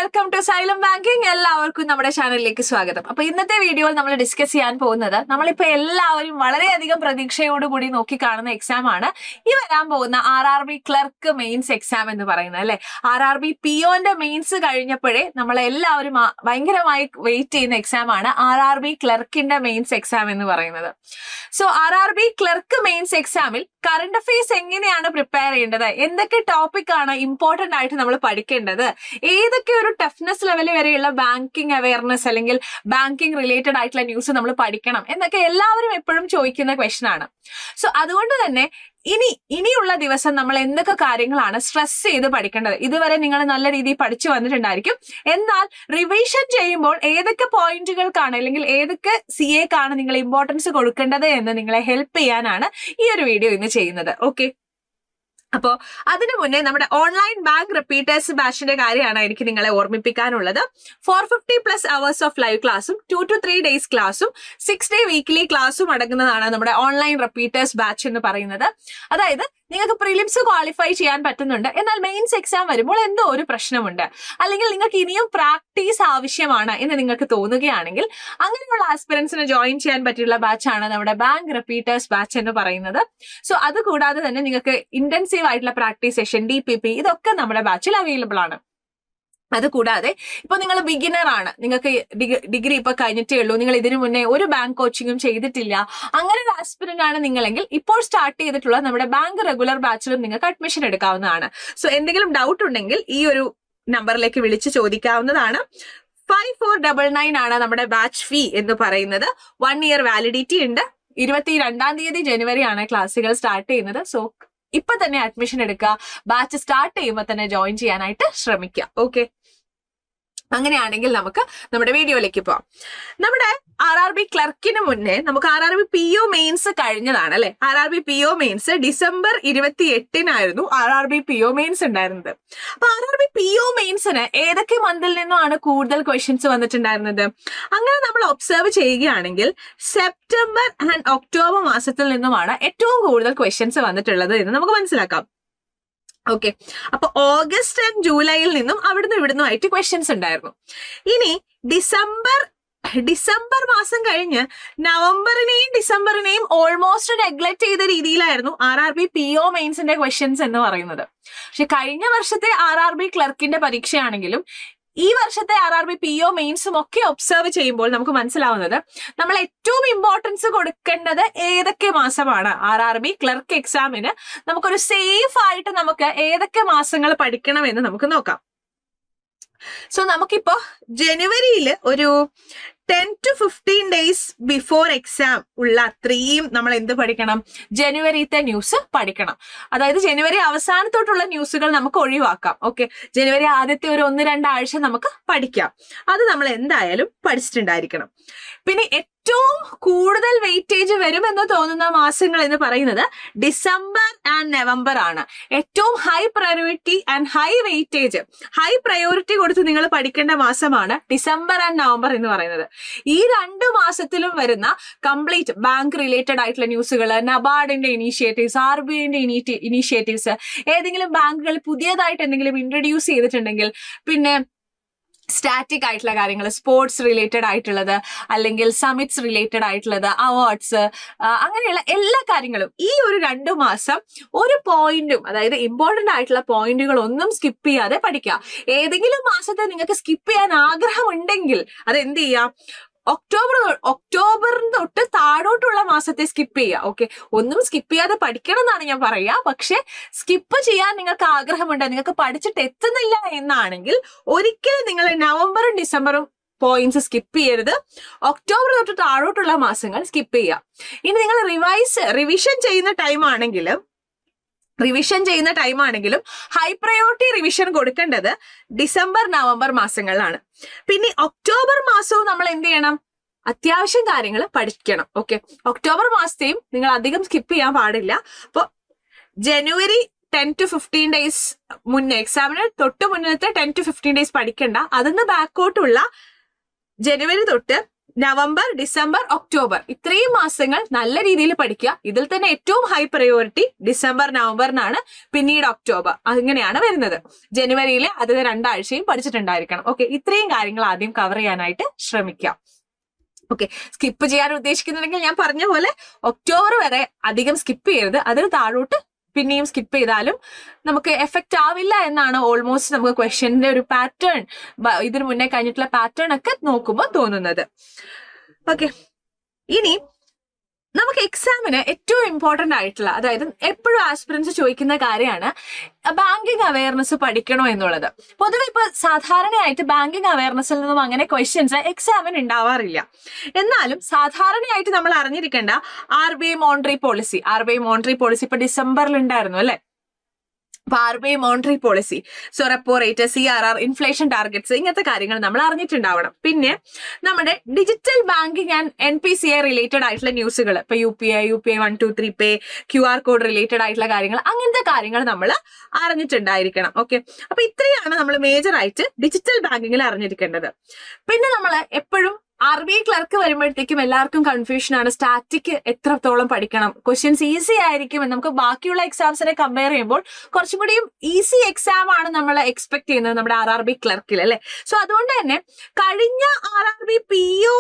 Welcome to xylem banking. എല്ലാവർക്കും നമ്മുടെ ചാനലിലേക്ക് സ്വാഗതം. അപ്പൊ ഇന്നത്തെ വീഡിയോയിൽ നമ്മൾ ഡിസ്കസ് ചെയ്യാൻ പോകുന്നത് നമ്മളിപ്പോ എല്ലാവരും വളരെയധികം പ്രതീക്ഷയോടുകൂടി നോക്കി കാണുന്ന എക്സാം ആണ് ഈ വരാൻ പോകുന്ന RRB ക്ലർക്ക് മെയിൻസ് എക്സാം എന്ന് പറയുന്നത് അല്ലെ. RRB POന്റെ മെയിൻസ് കഴിഞ്ഞപ്പോഴേ നമ്മളെല്ലാവരും ഭയങ്കരമായി വെയിറ്റ് ചെയ്യുന്ന എക്സാം ആണ് RRB ക്ലർക്കിന്റെ മെയിൻസ് എക്സാം എന്ന് പറയുന്നത്. സോ RRB ക്ലർക്ക് മെയിൻസ് എക്സാമിൽ കറണ്ട് അഫയേഴ്സ് എങ്ങനെയാണ് പ്രിപ്പയർ ചെയ്യേണ്ടത്, എന്തൊക്കെ ടോപ്പിക് ആണ് ഇമ്പോർട്ടന്റ് ആയിട്ട് നമ്മൾ പഠിക്കേണ്ടത്, ഏതൊക്കെ ഒരു ടഫ്നെസ് ലെവൽ വരെയുള്ള ബാങ്കിങ് അവയർനെസ് അല്ലെങ്കിൽ ബാങ്കിങ് റിലേറ്റഡ് ആയിട്ടുള്ള ന്യൂസ് നമ്മൾ പഠിക്കണം എന്നൊക്കെ എല്ലാവരും എപ്പോഴും ചോദിക്കുന്ന ക്വസ്റ്റൻ ആണ്. സോ അതുകൊണ്ട് തന്നെ ഇനിയുള്ള ദിവസം നമ്മൾ എന്തൊക്കെ കാര്യങ്ങളാണ് സ്ട്രെസ് ചെയ്ത് പഠിക്കേണ്ടത്. ഇതുവരെ നിങ്ങൾ നല്ല രീതിയിൽ പഠിച്ചു വന്നിട്ടുണ്ടായിരിക്കും. എന്നാൽ റിവിഷൻ ചെയ്യുമ്പോൾ ഏതൊക്കെ പോയിന്റുകൾക്കാണ് അല്ലെങ്കിൽ ഏതൊക്കെ CAക്കാണ് നിങ്ങൾ ഇമ്പോർട്ടൻസ് കൊടുക്കേണ്ടത് എന്ന് നിങ്ങളെ ഹെൽപ്പ് ചെയ്യാനാണ് ഈ ഒരു വീഡിയോ ഇന്ന് ചെയ്യുന്നത്. ഓക്കെ, അപ്പോ അതിനു മുന്നേ നമ്മുടെ ഓൺലൈൻ ബാങ്ക് റിപ്പീറ്റേഴ്സ് ബാച്ചിന്റെ കാര്യമാണ് എനിക്ക് നിങ്ങളെ ഓർമ്മിപ്പിക്കാനുള്ളത്. 450+ hours ഓഫ് ലൈവ് ക്ലാസ്സും 2 to 3 days ക്ലാസ്സും 6 day വീക്ക്ലി ക്ലാസ്സും അടങ്ങുന്നതാണ് നമ്മുടെ ഓൺലൈൻ റിപ്പീറ്റേഴ്സ് ബാച്ച് എന്ന് പറയുന്നത്. അതായത് നിങ്ങൾക്ക് പ്രിലിംസ് ക്വാളിഫൈ ചെയ്യാൻ പറ്റുന്നുണ്ട്, എന്നാൽ മെയിൻസ് എക്സാം വരുമ്പോൾ എന്തോ ഒരു പ്രശ്നമുണ്ട്, അല്ലെങ്കിൽ നിങ്ങൾക്ക് ഇനിയും പ്രാക്ടീസ് ആവശ്യമാണ് എന്ന് നിങ്ങൾക്ക് തോന്നുകയാണെങ്കിൽ അങ്ങനെയുള്ള ആസ്പിറൻസിന് ജോയിൻ ചെയ്യാൻ പറ്റിയുള്ള ബാച്ചാണ് നമ്മുടെ ബാങ്ക് റിപ്പീറ്റേഴ്സ് ബാച്ച് എന്ന് പറയുന്നത്. സോ അത് കൂടാതെ തന്നെ നിങ്ങൾക്ക് ഇന്റൻസീവ് ആയിട്ടുള്ള പ്രാക്ടീസ് സെഷൻ, DPP ഇതൊക്കെ നമ്മുടെ ബാച്ചിൽ അവൈലബിൾ ആണ്. അത് കൂടാതെ ഇപ്പൊ നിങ്ങൾ ബിഗിനർ ആണ്, നിങ്ങൾക്ക് ഡിഗ്രി ഇപ്പൊ കഴിഞ്ഞിട്ടേ ഉള്ളൂ, നിങ്ങൾ ഇതിനു മുന്നേ ഒരു ബാങ്ക് കോച്ചിങ്ങും ചെയ്തിട്ടില്ല, അങ്ങനെ ഒരു ആസ്പിരന്റ് ആണ് നിങ്ങളെങ്കിൽ ഇപ്പോൾ സ്റ്റാർട്ട് ചെയ്തിട്ടുള്ള നമ്മുടെ ബാങ്ക് റെഗുലർ ബാച്ചിലും നിങ്ങൾക്ക് അഡ്മിഷൻ എടുക്കാവുന്നതാണ്. സോ എന്തെങ്കിലും ഡൗട്ട് ഉണ്ടെങ്കിൽ ഈ ഒരു നമ്പറിലേക്ക് വിളിച്ച് ചോദിക്കാവുന്നതാണ്. 5499 ആണ് നമ്മുടെ ബാച്ച് ഫീ എന്ന് പറയുന്നത്. 1 year വാലിഡിറ്റി ഉണ്ട്. 22 ജനുവരി ആണ് ക്ലാസ്സുകൾ സ്റ്റാർട്ട് ചെയ്യുന്നത്. സോ ഇപ്പൊ തന്നെ അഡ്മിഷൻ എടുക്കുക, ബാച്ച് സ്റ്റാർട്ട് ചെയ്യുമ്പോൾ തന്നെ ജോയിൻ ചെയ്യാനായിട്ട് ശ്രമിക്കുക. ഓക്കെ, അങ്ങനെയാണെങ്കിൽ നമുക്ക് നമ്മുടെ വീഡിയോയിലേക്ക് പോവാം. നമ്മുടെ RRB ക്ലർക്കിന് മുന്നേ നമുക്ക് RRB PO മെയിൻസ് കഴിഞ്ഞതാണ് അല്ലെ. RRB PO mains December 28 RRB PO mains ഉണ്ടായിരുന്നത്. അപ്പൊ RRB PO മെയിൻസിന് ഏതൊക്കെ മന്തിൽ നിന്നുമാണ് കൂടുതൽ ക്വസ്റ്റ്യൻസ് വന്നിട്ടുണ്ടായിരുന്നത്? അങ്ങനെ നമ്മൾ ഒബ്സർവ് ചെയ്യുകയാണെങ്കിൽ സെപ്റ്റംബർ ആൻഡ് ഒക്ടോബർ മാസത്തിൽ നിന്നുമാണ് ഏറ്റവും കൂടുതൽ ക്വസ്റ്റ്യൻസ് വന്നിട്ടുള്ളത് എന്ന് നമുക്ക് മനസ്സിലാക്കാം. ഓക്കെ, അപ്പൊ ഓഗസ്റ്റ് ആൻഡ് ജൂലൈയിൽ നിന്നും അവിടുന്ന് ഇവിടുന്നുമായിട്ട് ക്വസ്റ്റ്യൻസ് ഉണ്ടായിരുന്നു. ഇനി ഡിസംബർ മാസം കഴിഞ്ഞ് നവംബറിനെയും ഡിസംബറിനെയും ഓൾമോസ്റ്റ് നെഗ്ലക്ട് ചെയ്ത രീതിയിലായിരുന്നു RRB PO മെയിൻസിന്റെ ക്വസ്റ്റ്യൻസ് എന്ന് പറയുന്നത്. പക്ഷെ കഴിഞ്ഞ വർഷത്തെ RRB ക്ലർക്കിന്റെ പരീക്ഷയാണെങ്കിലും ഈ വർഷത്തെ RRB PO മെയിൻസും ഒക്കെ ഒബ്സർവ് ചെയ്യുമ്പോൾ നമുക്ക് മനസ്സിലാവുന്നത് നമ്മൾ ഏറ്റവും ഇമ്പോർട്ടൻസ് കൊടുക്കേണ്ടത് ഏതൊക്കെ മാസമാണ്. RRB ക്ലർക്ക് എക്സാമിന് നമുക്കൊരു സേഫ് ആയിട്ട് നമുക്ക് ഏതൊക്കെ മാസങ്ങൾ പഠിക്കണമെന്ന് നമുക്ക് നോക്കാം. സോ നമുക്കിപ്പോ ജനുവരിയിൽ ഒരു 10 to 15 days ബിഫോർ എക്സാം ഉള്ള അത്രയും നമ്മൾ എന്ത് പഠിക്കണം? ജനുവരിത്തെ ന്യൂസ് പഠിക്കണം. അതായത് ജനുവരി അവസാനത്തോട്ടുള്ള ന്യൂസുകൾ നമുക്ക് ഒഴിവാക്കാം. ഓക്കെ, ജനുവരി ആദ്യത്തെ ഒരു 1-2 ആഴ്ച നമുക്ക് പഠിക്കാം. അത് നമ്മൾ എന്തായാലും പഠിച്ചിട്ടുണ്ടായിരിക്കണം. പിന്നെ ഏറ്റവും കൂടുതൽ വെയിറ്റേജ് വരുമെന്ന് തോന്നുന്ന മാസങ്ങൾ എന്ന് പറയുന്നത് ഡിസംബർ ആൻഡ് നവംബർ ആണ്. ഏറ്റവും high priority and high weightage, high priority കൊടുത്ത് നിങ്ങൾ പഠിക്കേണ്ട മാസമാണ് ഡിസംബർ ആൻഡ് നവംബർ എന്ന് പറയുന്നത്. ഈ 2 മാസത്തിലും വരുന്ന കംപ്ലീറ്റ് ബാങ്ക് റിലേറ്റഡ് ആയിട്ടുള്ള ന്യൂസുകൾ, നബാർഡിന്റെ ഇനീഷ്യേറ്റീവ്സ്, RBIന്റെ ഇനീഷ്യേറ്റീവ്സ്, ഏതെങ്കിലും ബാങ്കുകൾ പുതിയതായിട്ട് എന്തെങ്കിലും ഇൻട്രൊഡ്യൂസ് ചെയ്തിട്ടുണ്ടെങ്കിൽ, പിന്നെ സ്റ്റാറ്റിക് ആയിട്ടുള്ള കാര്യങ്ങൾ, സ്പോർട്സ് റിലേറ്റഡ് ആയിട്ടുള്ളത്, അല്ലെങ്കിൽ സമിറ്റ്സ് റിലേറ്റഡ് ആയിട്ടുള്ളത്, അവാർഡ്സ്, അങ്ങനെയുള്ള എല്ലാ കാര്യങ്ങളും ഈ ഒരു 2 മാസം ഒരു പോയിന്റും, അതായത് ഇമ്പോർട്ടന്റ് ആയിട്ടുള്ള പോയിന്റുകൾ ഒന്നും സ്കിപ്പ് ചെയ്യാതെ പഠിക്കുക. ഏതെങ്കിലും മാസത്തെ നിങ്ങൾക്ക് സ്കിപ്പ് ചെയ്യാൻ ആഗ്രഹമുണ്ടെങ്കിൽ അത് എന്ത് ചെയ്യാം? ഒക്ടോബർ തൊട്ട് താഴോട്ടുള്ള മാസത്തെ സ്കിപ്പ് ചെയ്യുക. ഓക്കെ, ഒന്നും സ്കിപ്പ് ചെയ്യാതെ പഠിക്കണം എന്നാണ് ഞാൻ പറയുക. പക്ഷെ സ്കിപ്പ് ചെയ്യാൻ നിങ്ങൾക്ക് ആഗ്രഹമുണ്ട്, നിങ്ങൾക്ക് പഠിച്ചിട്ട് എത്തുന്നില്ല എന്നാണെങ്കിൽ ഒരിക്കലും നിങ്ങൾ നവംബറും ഡിസംബറും പോയിന്റ്സ് സ്കിപ്പ് ചെയ്യരുത്. ഒക്ടോബർ തൊട്ട് താഴോട്ടുള്ള മാസങ്ങൾ സ്കിപ്പ് ചെയ്യുക. ഇനി നിങ്ങൾ റിവിഷൻ ചെയ്യുന്ന ടൈം ആണെങ്കിലും ഹൈ പ്രയോറിറ്റി റിവിഷൻ കൊടുക്കേണ്ടത് ഡിസംബർ നവംബർ മാസങ്ങളിലാണ്. പിന്നെ ഒക്ടോബർ മാസവും നമ്മൾ എന്ത് ചെയ്യണം? അത്യാവശ്യം കാര്യങ്ങൾ പഠിക്കണം. ഓക്കെ, ഒക്ടോബർ മാസത്തെയും നിങ്ങൾ അധികം സ്കിപ്പ് ചെയ്യാൻ പാടില്ല. അപ്പോൾ ജനുവരി 10 to 15 days മുന്നേ, എക്സാമിന് തൊട്ട് മുന്നത്തെ 10 to 15 days പഠിക്കണ്ട. അതിന്ന് ബാക്കോട്ടുള്ള ജനുവരി തൊട്ട് നവംബർ, ഡിസംബർ, ഒക്ടോബർ ഇത്രയും മാസങ്ങൾ നല്ല രീതിയിൽ പഠിക്കുക. ഇതിൽ തന്നെ ഏറ്റവും ഹൈ പ്രയോറിറ്റി ഡിസംബർ, നവംബറിനാണ്, പിന്നീട് ഒക്ടോബർ, അങ്ങനെയാണ് വരുന്നത്. ജനുവരിയിലെ അത് 2 ആഴ്ചയും പഠിച്ചിട്ടുണ്ടായിരിക്കണം. ഓക്കെ, ഇത്രയും കാര്യങ്ങൾ ആദ്യം കവർ ചെയ്യാനായിട്ട് ശ്രമിക്കാം. ഓക്കെ, സ്കിപ്പ് ചെയ്യാൻ ഉദ്ദേശിക്കുന്നുണ്ടെങ്കിൽ ഞാൻ പറഞ്ഞ പോലെ ഒക്ടോബർ വരെ അധികം സ്കിപ്പ് ചെയ്യരുത്. അതിന് താഴോട്ട് പിന്നെയും സ്കിപ്പ് ചെയ്താലും നമുക്ക് എഫക്റ്റ് ആവില്ല എന്നാണ് ഓൾമോസ്റ്റ് നമുക്ക് ക്വസ്റ്റ്യന്റെ ഒരു പാറ്റേൺ, ഇതിനു മുന്നേ കഴിഞ്ഞിട്ടുള്ള പാറ്റേൺ ഒക്കെ നോക്കുമ്പോൾ തോന്നുന്നത്. ഓക്കെ, ഇനി നമുക്ക് എക്സാമിന് ഏറ്റവും ഇമ്പോർട്ടന്റ് ആയിട്ടുള്ള, അതായത് എപ്പോഴും ആസ്പിറൻസ് ചോദിക്കുന്ന കാര്യമാണ് ബാങ്കിങ് അവയർനെസ് പഠിക്കണോ എന്നുള്ളത്. പൊതുവെ ഇപ്പൊ സാധാരണയായിട്ട് ബാങ്കിങ് അവയർനെസ്സിൽ നിന്നും അങ്ങനെ ക്വസ്റ്റ്യൻസ് എക്സാമിന് ഉണ്ടാവാറില്ല. എന്നാലും സാധാരണയായിട്ട് നമ്മൾ അറിഞ്ഞിരിക്കേണ്ട RBI മോണിറ്ററി പോളിസി ഇപ്പൊ ഡിസംബറിൽ ഉണ്ടായിരുന്നു അല്ലെ. അപ്പൊ RBI monetary policy, so repo rate, CRR, inflation targets, ഇങ്ങനത്തെ കാര്യങ്ങൾ നമ്മൾ അറിഞ്ഞിട്ടുണ്ടാവണം. പിന്നെ നമ്മുടെ digital banking and NPCI related ആയിട്ടുള്ള ന്യൂസുകൾ, ഇപ്പൊ UPI 1 2 3 പേ, QR കോഡ് റിലേറ്റഡ് ആയിട്ടുള്ള കാര്യങ്ങൾ, അങ്ങനത്തെ കാര്യങ്ങൾ നമ്മൾ അറിഞ്ഞിട്ടുണ്ടായിരിക്കണം. ഓക്കെ, അപ്പൊ ഇത്രയാണ് നമ്മൾ മേജർ ആയിട്ട് ഡിജിറ്റൽ ബാങ്കിങ്ങിൽ അറിഞ്ഞിരിക്കേണ്ടത്. പിന്നെ നമ്മൾ എപ്പോഴും RBI ക്ലർക്ക് വരുമ്പോഴത്തേക്കും എല്ലാവർക്കും കൺഫ്യൂഷൻ ആണ്, സ്റ്റാറ്റിക് എത്രത്തോളം പഠിക്കണം, ക്വസ്റ്റ്യൻസ് ഈസി ആയിരിക്കും. നമുക്ക് ബാക്കിയുള്ള എക്സാംസിനെ കമ്പയർ ചെയ്യുമ്പോൾ കുറച്ചും കൂടിയും ഈസി എക്സാം ആണ് നമ്മൾ എക്സ്പെക്ട് ചെയ്യുന്നത് നമ്മുടെ RRB ക്ലർക്കിൽ അല്ലെ. സോ അതുകൊണ്ട് തന്നെ കഴിഞ്ഞ RRB PO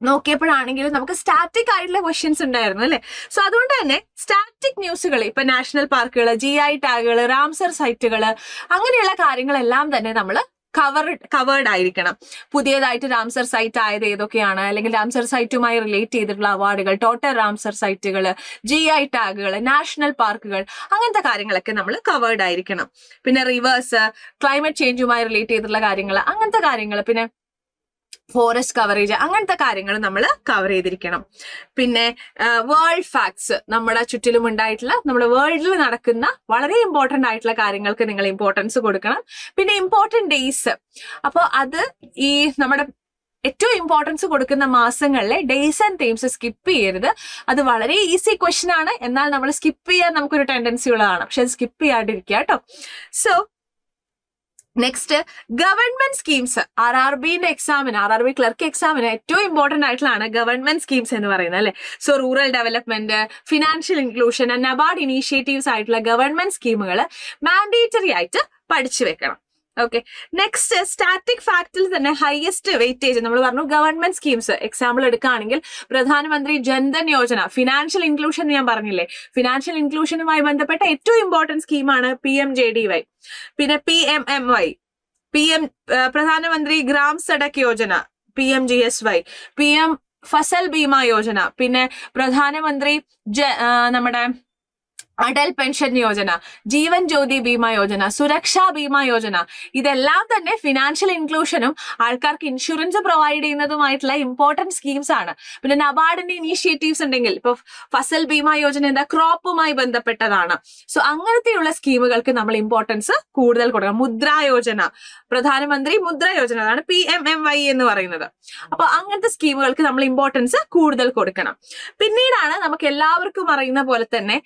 നോക്കിയപ്പോഴാണെങ്കിലും നമുക്ക് സ്റ്റാറ്റിക് ആയിട്ടുള്ള ക്വസ്റ്റ്യൻസ് ഉണ്ടായിരുന്നു അല്ലെ. സോ അതുകൊണ്ട് തന്നെ സ്റ്റാറ്റിക് ന്യൂസുകൾ, ഇപ്പൊ നാഷണൽ പാർക്കുകൾ, GI ടാഗുകൾ, റാംസർ സൈറ്റുകൾ, അങ്ങനെയുള്ള കാര്യങ്ങളെല്ലാം തന്നെ നമ്മൾ കവേർഡ് ആയിരിക്കണം. പുതിയതായിട്ട് റാംസർ സൈറ്റ് ആയത് ഏതൊക്കെയാണ്, അല്ലെങ്കിൽ റാംസർ സൈറ്റുമായി റിലേറ്റ് ചെയ്തിട്ടുള്ള അവാർഡുകൾ, ടോട്ടൽ റാംസർ സൈറ്റുകൾ, GI ടാഗുകൾ, നാഷണൽ പാർക്കുകൾ, അങ്ങനത്തെ കാര്യങ്ങളൊക്കെ നമ്മൾ കവേർഡ് ആയിരിക്കണം. പിന്നെ റിവേഴ്സ്, ക്ലൈമറ്റ് ചേഞ്ചുമായി റിലേറ്റ് ചെയ്തിട്ടുള്ള കാര്യങ്ങൾ, അങ്ങനത്തെ കാര്യങ്ങൾ, പിന്നെ ഫോറസ്റ്റ് കവറേജ്, അങ്ങനത്തെ കാര്യങ്ങൾ നമ്മൾ കവർ ചെയ്തിരിക്കണം. പിന്നെ വേൾഡ് ഫാക്ട്സ്, നമ്മുടെ ചുറ്റിലും ഉണ്ടായിട്ടുള്ള, നമ്മുടെ വേൾഡിൽ നടക്കുന്ന വളരെ ഇമ്പോർട്ടന്റ് ആയിട്ടുള്ള കാര്യങ്ങൾക്ക് നിങ്ങൾ ഇമ്പോർട്ടൻസ് കൊടുക്കണം. പിന്നെ ഇമ്പോർട്ടന്റ് ഡേയ്സ്, അപ്പോൾ അത് ഈ നമ്മുടെ ഏറ്റവും ഇമ്പോർട്ടൻസ് കൊടുക്കുന്ന മാസങ്ങളിലെ ഡേയ്സ് ആൻഡ് തീംസ് സ്കിപ്പ് ചെയ്യരുത്. അത് വളരെ ഈസി ക്വസ്റ്റ്യൻ ആണ്, എന്നാൽ നമ്മൾ സ്കിപ്പ് ചെയ്യാൻ നമുക്കൊരു ടെൻഡൻസി ഉള്ളതാണ്. പക്ഷെ അത് സ്കിപ്പ് ചെയ്യാണ്ടിരിക്കുക കേട്ടോ. So next, government schemes. RRBന്റെ എക്സാമിന്, RRB ക്ലർക്ക് എക്സാമിന് ഏറ്റവും ഇമ്പോർട്ടന്റ് ആയിട്ടുള്ളതാണ് ഗവൺമെന്റ് സ്കീംസ് എന്ന് പറയുന്നത് അല്ലെ. So rural development, financial inclusion, NABARD initiatives ആയിട്ടുള്ള ഗവൺമെന്റ് സ്കീമുകൾ മാൻഡേറ്ററി ആയിട്ട് പഠിച്ചു വെക്കണം. ഓക്കെ, നെക്സ്റ്റ്, സ്റ്റാറ്റിക് ഫാക്ടിൽ തന്നെ ഹയസ്റ്റ് വെയിറ്റേജ് നമ്മൾ പറഞ്ഞു ഗവൺമെന്റ് സ്കീംസ്. എക്സാമ്പിൾ എടുക്കുകയാണെങ്കിൽ പ്രധാനമന്ത്രി ജൻധൻ യോജന, ഫിനാൻഷ്യൽ ഇൻക്ലൂഷൻ ഞാൻ പറഞ്ഞില്ലേ, ഫിനാൻഷ്യൽ ഇൻക്ലൂഷനുമായി ബന്ധപ്പെട്ട ഏറ്റവും ഇമ്പോർട്ടന്റ് സ്കീമാണ് PMJDY. പിന്നെ PMMY, Pradhan Mantri Gram Sadak Yojana, PMGSY, PM Fasal Bima Yojana, പിന്നെ പ്രധാനമന്ത്രി നമ്മുടെ അടൽ പെൻഷൻ യോജന, ജീവൻ ജ്യോതി ബീമ യോജന, സുരക്ഷാ ബീമ യോജന, ഇതെല്ലാം തന്നെ ഫിനാൻഷ്യൽ ഇൻക്ലൂഷനും ആൾക്കാർക്ക് ഇൻഷുറൻസ് പ്രൊവൈഡ് ചെയ്യുന്നതുമായിട്ടുള്ള ഇമ്പോർട്ടന്റ് സ്കീംസ് ആണ്. പിന്നെ നബാർഡിന്റെ ഇനീഷ്യേറ്റീവ്സ് ഉണ്ടെങ്കിൽ, ഇപ്പൊ ഫസൽ ബീമ യോജന എന്താ, ക്രോപ്പുമായി ബന്ധപ്പെട്ടതാണ്. സോ അങ്ങനത്തെയുള്ള സ്കീമുകൾക്ക് നമ്മൾ ഇമ്പോർട്ടൻസ് കൂടുതൽ കൊടുക്കണം. മുദ്ര യോജന, പ്രധാനമന്ത്രി മുദ്ര യോജന, അതാണ് PMMY എന്ന് പറയുന്നത്. അപ്പൊ അങ്ങനത്തെ സ്കീമുകൾക്ക് നമ്മൾ ഇമ്പോർട്ടൻസ് കൂടുതൽ കൊടുക്കണം. പിന്നീടാണ് നമുക്ക് എല്ലാവർക്കും അറിയുന്ന പോലെ തന്നെ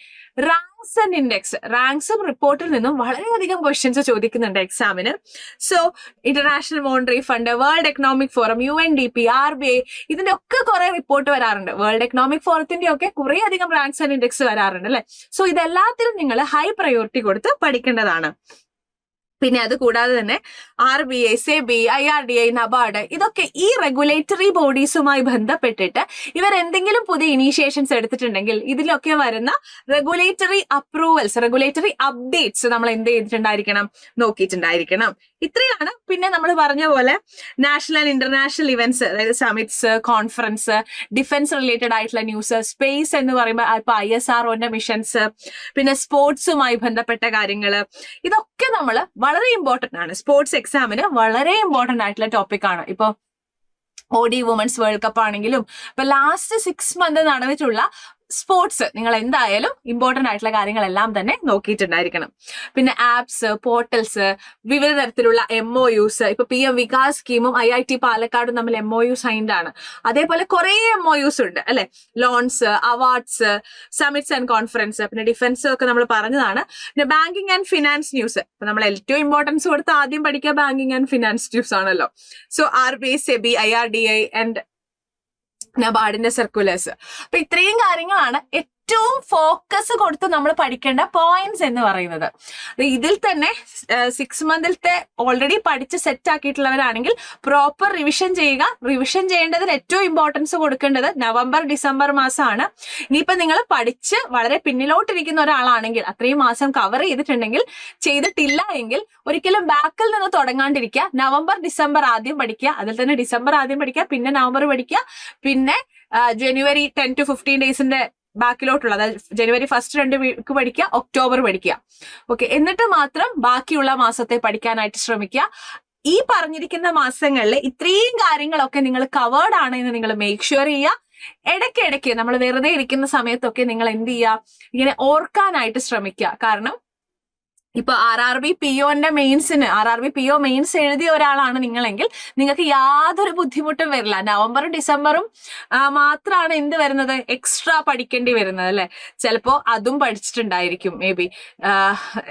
റാങ്ക്സ് ആൻഡ് ഇൻഡെക്സ്. റാങ്ക്സും റിപ്പോർട്ടിൽ നിന്നും വളരെയധികം ക്വസ്റ്റ്യൻസ് ചോദിക്കുന്നുണ്ട് എക്സാമിന്. So international monetary fund, world economic forum, UNDP, RBI, ഇതിന്റെ ഒക്കെ കുറെ റിപ്പോർട്ട് വരാറുണ്ട്. വേൾഡ് എക്കണോമിക് ഫോറത്തിന്റെ ഒക്കെ കുറെ അധികം റാങ്ക്സ് ആൻഡ് ഇൻഡെക്സ് വരാറുണ്ട് അല്ലെ. സോ ഇതെല്ലാത്തിലും നിങ്ങൾ ഹൈ പ്രയോറിറ്റി കൊടുത്ത് പഠിക്കേണ്ടതാണ്. പിന്നെ അത് കൂടാതെ തന്നെ RBI, SEBI, IRDI, നബാർഡ്, ഇതൊക്കെ ഈ റെഗുലേറ്ററി ബോഡീസുമായി ബന്ധപ്പെട്ടിട്ട് ഇവർ എന്തെങ്കിലും പുതിയ ഇനീഷ്യേഷൻസ് എടുത്തിട്ടുണ്ടെങ്കിൽ ഇതിലൊക്കെ വരുന്ന റെഗുലേറ്ററി അപ്രൂവൽസ്, റെഗുലേറ്ററി അപ്ഡേറ്റ്സ് നമ്മൾ എന്ത് ചെയ്തിട്ടുണ്ടായിരിക്കണം, നോക്കിയിട്ടുണ്ടായിരിക്കണം. ഇത്രയാണ്. പിന്നെ നമ്മൾ പറഞ്ഞ പോലെ നാഷണൽ ആൻഡ് ഇന്റർനാഷണൽ ഇവന്റ്സ്, അതായത് സമിറ്റ്സ്, കോൺഫറൻസ്, ഡിഫൻസ് റിലേറ്റഡ് ആയിട്ടുള്ള ന്യൂസ്, സ്പേസ് എന്ന് പറയുമ്പോൾ ഇപ്പൊ ISROന്റെ മിഷൻസ്, പിന്നെ സ്പോർട്സുമായി ബന്ധപ്പെട്ട കാര്യങ്ങൾ, ഇതൊക്കെ നമ്മൾ വളരെ ഇമ്പോർട്ടന്റ് ആണ്. സ്പോർട്സ് എക്സാമിന് വളരെ ഇമ്പോർട്ടന്റ് ആയിട്ടുള്ള ടോപ്പിക് ആണ്. ഇപ്പൊ OD വുമൻസ് വേൾഡ് കപ്പ് ആണെങ്കിലും ഇപ്പൊ ലാസ്റ്റ് 6 മന്ത് നടന്നിട്ടുള്ള സ്പോർട്സ് നിങ്ങൾ എന്തായാലും ഇമ്പോർട്ടന്റ് ആയിട്ടുള്ള കാര്യങ്ങളെല്ലാം തന്നെ നോക്കിയിട്ടുണ്ടായിരിക്കണം. പിന്നെ ആപ്സ്, പോർട്ടൽസ്, വിവിധ തരത്തിലുള്ള MOUs, ഇപ്പൊ PM വികാസ് സ്കീമും IIT പാലക്കാടും തമ്മിൽ MOU സൈൻഡ് ആണ്. അതേപോലെ കുറെ MOUs ഉണ്ട് അല്ലെ. ലോൺസ്, അവാർഡ്സ്, സമിറ്റ്സ് ആൻഡ് കോൺഫറൻസ്, പിന്നെ ഡിഫൻസ് ഒക്കെ നമ്മൾ പറഞ്ഞതാണ്. പിന്നെ ബാങ്കിങ് ആൻഡ് ഫിനാൻസ് ന്യൂസ്, ഇപ്പൊ നമ്മൾ ഏറ്റവും ഇമ്പോർട്ടൻസ് കൊടുത്ത് ആദ്യം പഠിക്കുക ബാങ്കിങ് ആൻഡ് ഫിനാൻസ് ന്യൂസ് ആണല്ലോ. So RBI, SEBI, IRDA and നബാർഡിന്റെ സർക്കുലേഴ്സ്. അപ്പൊ ഇത്രയും കാര്യങ്ങളാണ് ഏറ്റവും ഫോക്കസ് കൊടുത്ത് നമ്മൾ പഠിക്കേണ്ട പോയിന്റ്സ് എന്ന് പറയുന്നത്. ഇതിൽ തന്നെ 6 മന്തിലത്തെ ഓൾറെഡി പഠിച്ച് സെറ്റ് ആക്കിയിട്ടുള്ളവരാണെങ്കിൽ പ്രോപ്പർ റിവിഷൻ ചെയ്യുക. റിവിഷൻ ചെയ്യേണ്ടതിൽ ഏറ്റവും ഇമ്പോർട്ടൻസ് കൊടുക്കേണ്ടത് നവംബർ, ഡിസംബർ മാസമാണ്. ഇനിയിപ്പോ നിങ്ങൾ പഠിച്ച് വളരെ പിന്നിലോട്ടിരിക്കുന്ന ഒരാളാണെങ്കിൽ, അത്രയും മാസം കവർ ചെയ്തിട്ടില്ല എങ്കിൽ ഒരിക്കലും ബാക്കിൽ നിന്ന് തുടങ്ങാണ്ടിരിക്കുക. നവംബർ, ഡിസംബർ ആദ്യം പഠിക്കുക. അതിൽ തന്നെ ഡിസംബർ ആദ്യം പഠിക്കുക, പിന്നെ നവംബർ പഠിക്കുക, പിന്നെ ജനുവരി 10 to 15 ഡേയ്സിന്റെ ബാക്കിലോട്ടുള്ള, അതായത് ജനുവരി 1st 2 വീക്ക് പഠിക്കുക, ഒക്ടോബർ പഠിക്കുക. ഓക്കെ, എന്നിട്ട് മാത്രം ബാക്കിയുള്ള മാസത്തെ പഠിക്കാനായിട്ട് ശ്രമിക്കുക. ഈ പറഞ്ഞിരിക്കുന്ന മാസങ്ങളിൽ ഇത്രയും കാര്യങ്ങളൊക്കെ നിങ്ങൾ കവേർഡ് ആണ് എന്ന് നിങ്ങൾ മേക്ക് ഷുവർ ചെയ്യുക. ഇടയ്ക്കിടയ്ക്ക് നമ്മൾ വെറുതെ ഇരിക്കുന്ന സമയത്തൊക്കെ നിങ്ങൾ എന്ത് ചെയ്യുക, ഇങ്ങനെ ഓർക്കാനായിട്ട് ശ്രമിക്കുക. കാരണം ഇപ്പൊ RRB PO മെയിൻസ് എഴുതിയ ഒരാളാണ് നിങ്ങളെങ്കിൽ നിങ്ങൾക്ക് യാതൊരു ബുദ്ധിമുട്ടും വരില്ല. നവംബറും ഡിസംബറും മാത്രമാണ് എന്ത് വരുന്നത്, എക്സ്ട്രാ പഠിക്കേണ്ടി വരുന്നത് അല്ലെ. ചിലപ്പോ അതും പഠിച്ചിട്ടുണ്ടായിരിക്കും, മേ ബി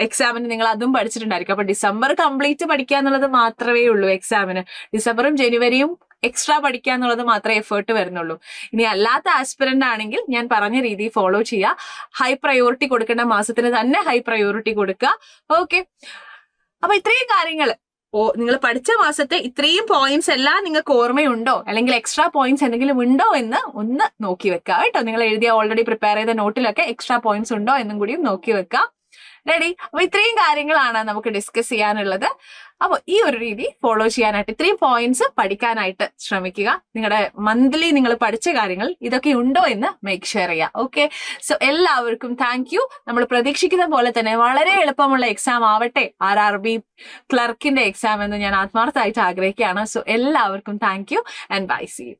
എക്സാമിന് നിങ്ങൾ അതും പഠിച്ചിട്ടുണ്ടായിരിക്കും. അപ്പൊ ഡിസംബർ കംപ്ലീറ്റ് പഠിക്കുക എന്നുള്ളത് മാത്രമേ ഉള്ളൂ എക്സാമിന്. ഡിസംബറും ജനുവരിയും എക്സ്ട്രാ പഠിക്കുക എന്നുള്ളത് മാത്രമേ എഫേർട്ട് വരുന്നുള്ളൂ. ഇനി അല്ലാത്ത ആസ്പിറന്റ് ആണെങ്കിൽ ഞാൻ പറഞ്ഞ രീതി ഫോളോ ചെയ്യുക. ഹൈ പ്രയോറിറ്റി കൊടുക്കേണ്ട മാസത്തിന് തന്നെ ഹൈ പ്രയോറിറ്റി കൊടുക്കുക. ഓക്കെ, അപ്പൊ ഇത്രയും കാര്യങ്ങൾ നിങ്ങൾ പഠിച്ച മാസത്തെ ഇത്രയും പോയിന്റ്സ് എല്ലാം നിങ്ങൾക്ക് ഓർമ്മയുണ്ടോ, അല്ലെങ്കിൽ എക്സ്ട്രാ പോയിന്റ്സ് എന്തെങ്കിലും ഉണ്ടോ എന്ന് ഒന്ന് നോക്കി വെക്കുക കേട്ടോ. നിങ്ങൾ എഴുതിയ ഓൾറെഡി പ്രിപ്പയർ ചെയ്ത നോട്ടിലൊക്കെ എക്സ്ട്രാ പോയിന്റ്സ് ഉണ്ടോ എന്നും കൂടിയും നോക്കി വെക്കുക. റെഡി? അപ്പൊ ഇത്രയും കാര്യങ്ങളാണ് നമുക്ക് ഡിസ്കസ് ചെയ്യാനുള്ളത്. അപ്പൊ ഈ ഒരു രീതി ഫോളോ ചെയ്യാനായിട്ട്, ഇത്രയും പോയിന്റ്സ് പഠിക്കാനായിട്ട് ശ്രമിക്കുക. നിങ്ങളുടെ മന്ത്ലി നിങ്ങൾ പഠിച്ച കാര്യങ്ങൾ ഇതൊക്കെ ഉണ്ടോ എന്ന് മേക്ക് ഷെയർ ചെയ്യുക. ഓക്കെ, സോ എല്ലാവർക്കും താങ്ക് യു. നമ്മൾ പ്രതീക്ഷിക്കുന്ന പോലെ തന്നെ വളരെ എളുപ്പമുള്ള എക്സാം ആവട്ടെ RRB ക്ലർക്കിന്റെ എക്സാം എന്ന് ഞാൻ ആത്മാർത്ഥമായിട്ട് ആഗ്രഹിക്കുകയാണ്. സോ എല്ലാവർക്കും thank you and bye. See U.